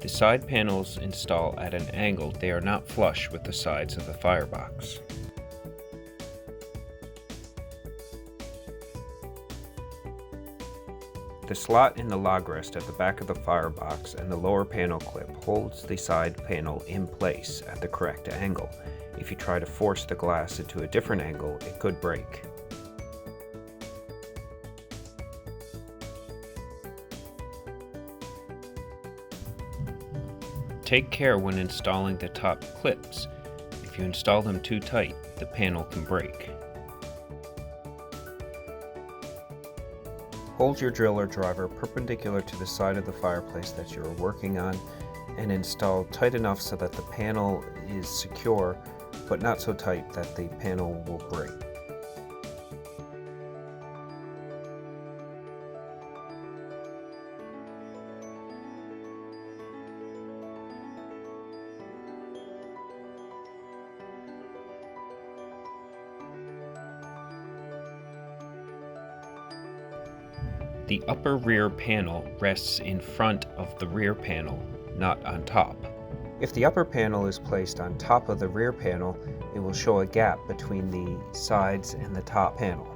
The side panels install at an angle. They are not flush with the sides of the firebox. The slot in the log rest at the back of the firebox and the lower panel clip holds the side panel in place at the correct angle. If you try to force the glass into a different angle, it could break. Take care when installing the top clips. If you install them too tight, the panel can break. Hold your drill or driver perpendicular to the side of the fireplace that you are working on and install tight enough so that the panel is secure, but not so tight that the panel will break. The upper rear panel rests in front of the rear panel, not on top. If the upper panel is placed on top of the rear panel, it will show a gap between the sides and the top panel.